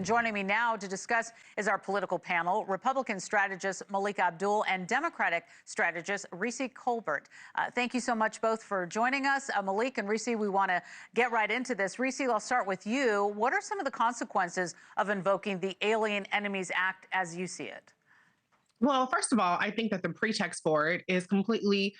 And joining me now to discuss is our political panel, Republican strategist Malik Abdul and Democratic strategist Reecie Colbert. Thank you so much both for joining us. Malik and Reecie, we want to get right into this. Reecie, I'll start with you. What are some of the consequences of invoking the Alien Enemies Act as you see it? Well, first of all, I think that the pretext for it is completely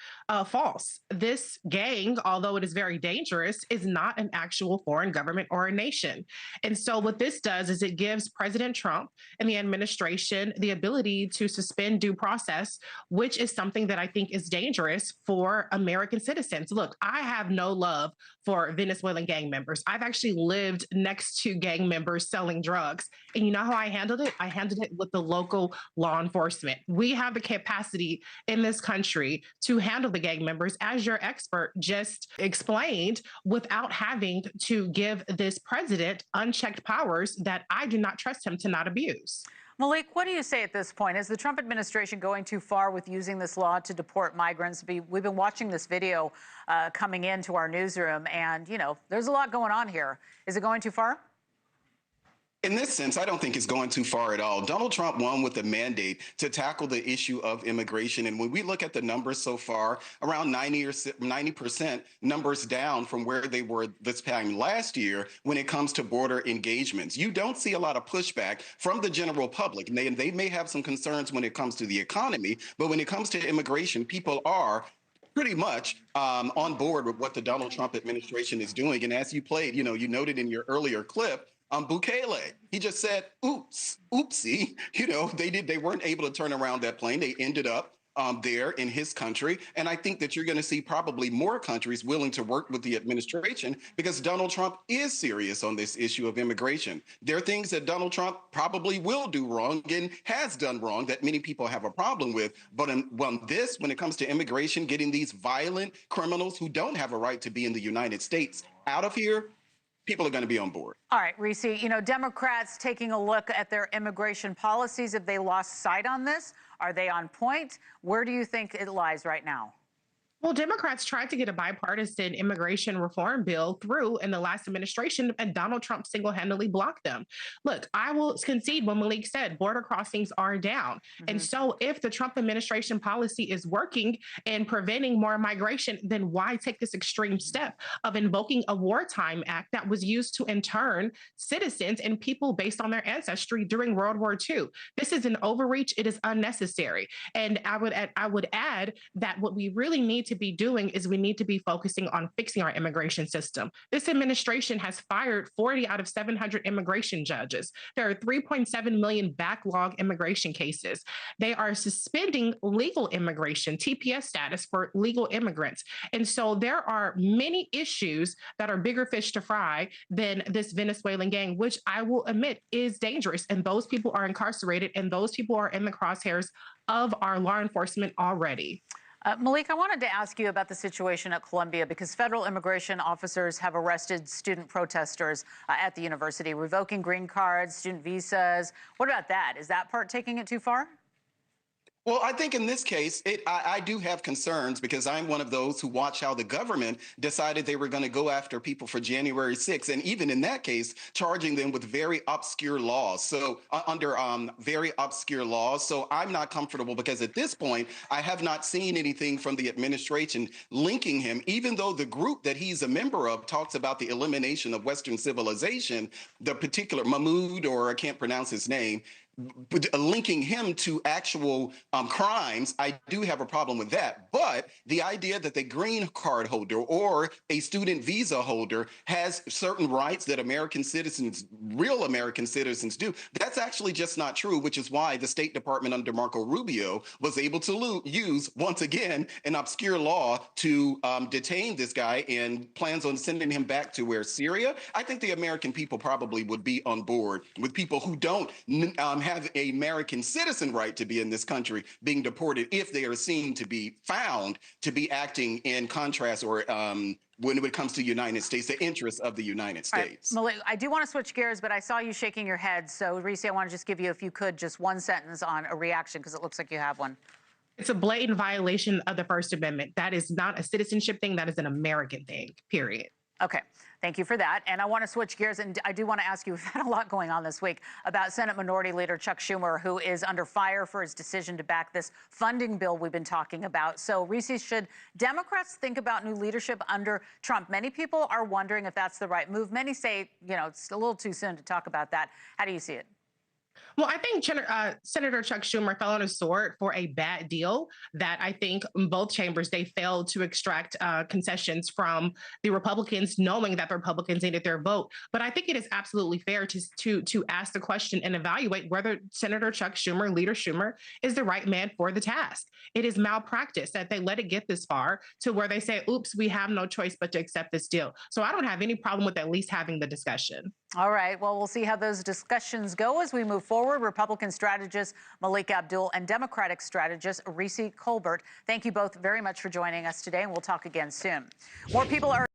false. This gang, although it is very dangerous, is not an actual foreign government or a nation. And so what this does is it gives President Trump and the administration the ability to suspend due process, which is something that I think is dangerous for American citizens. Look, I have no love for Venezuelan gang members. I've actually lived next to gang members selling drugs. And you know how I handled it? I handled it with the local law enforcement. We have the capacity in this country to handle the gang members, as your expert just explained, without having to give this president unchecked powers that I do not trust him to not abuse. Malik, what do you say at this point? Is the Trump administration going too far with using this law to deport migrants? We've been watching this video coming into our newsroom, and, you know, there's a lot going on here. Is it going too far? In this sense, I don't think it's going too far at all. Donald Trump won with a mandate to tackle the issue of immigration. And when we look at the numbers so far, around 90% numbers down from where they were this time last year when it comes to border engagements. You don't see a lot of pushback from the general public. And they may have some concerns when it comes to the economy, but when it comes to immigration, people are pretty much on board with what the Donald Trump administration is doing. And as you played, you noted in your earlier clip, Bukele, he just said, oops, oopsie. They weren't able to turn around that plane. They ended up there in his country. And I think that you're going to see probably more countries willing to work with the administration because Donald Trump is serious on this issue of immigration. There are things that Donald Trump probably will do wrong and has done wrong that many people have a problem with. But when it comes to immigration, getting these violent criminals who don't have a right to be in the United States out of here, people are going to be on board. All right, Reecie, Democrats taking a look at their immigration policies, have they lost sight on this? Are they on point? Where do you think it lies right now? Well, Democrats tried to get a bipartisan immigration reform bill through in the last administration, and Donald Trump single-handedly blocked them. Look, I will concede what Malik said, border crossings are down. And so if the Trump administration policy is working and preventing more migration, then why take this extreme step of invoking a wartime act that was used to intern citizens and people based on their ancestry during World War II? This is an overreach. It is unnecessary. And I would add that what we really need to be doing is we need to be focusing on fixing our immigration system. This administration has fired 40 out of 700 immigration judges. There are 3.7 million backlog immigration cases. They are suspending legal immigration, TPS status for legal immigrants. And so there are many issues that are bigger fish to fry than this Venezuelan gang, which I will admit is dangerous. And those people are incarcerated and those people are in the crosshairs of our law enforcement already. Malik, I wanted to ask you about the situation at Columbia because federal immigration officers have arrested student protesters at the university, revoking green cards, student visas. What about that? Is that part taking it too far? Well, I think in this case, I do have concerns because I'm one of those who watch how the government decided they were going to go after people for January 6th. And even in that case, charging them with very obscure laws. So under very obscure laws. So I'm not comfortable because at this point, I have not seen anything from the administration linking him, even though the group that he's a member of talks about the elimination of Western civilization, the particular Mahmoud, or I can't pronounce his name, linking him to actual crimes, I do have a problem with that. But the idea that the green card holder or a student visa holder has certain rights that American citizens, real American citizens do, that's actually just not true, which is why the State Department under Marco Rubio was able to use, once again, an obscure law to detain this guy and plans on sending him back to where, Syria? I think the American people probably would be on board with people who don't have an American citizen right to be in this country being deported if they are seen to be found to be acting in contrast or when it comes to the United States, the interests of the United States. Right. Malik, I do want to switch gears, but I saw you shaking your head. So, Reecie, I want to just give you, if you could, just one sentence on a reaction, because it looks like you have one. It's a blatant violation of the First Amendment. That is not a citizenship thing. That is an American thing, period. Okay. Thank you for that. And I want to switch gears. And I do want to ask you, we've had a lot going on this week about Senate Minority Leader Chuck Schumer, who is under fire for his decision to back this funding bill we've been talking about. So, Reecie, should Democrats think about new leadership under Trump? Many people are wondering if that's the right move. Many say, it's a little too soon to talk about that. How do you see it? Well, I think Senator Chuck Schumer fell on his sword for a bad deal that I think in both chambers, they failed to extract concessions from the Republicans, knowing that the Republicans needed their vote. But I think it is absolutely fair to ask the question and evaluate whether Senator Chuck Schumer, Leader Schumer, is the right man for the task. It is malpractice that they let it get this far to where they say, oops, we have no choice but to accept this deal. So I don't have any problem with at least having the discussion. All right. Well, we'll see how those discussions go as we move forward. Republican strategist Malik Abdul and Democratic strategist Reecie Colbert. Thank you both very much for joining us today, and we'll talk again soon. More people are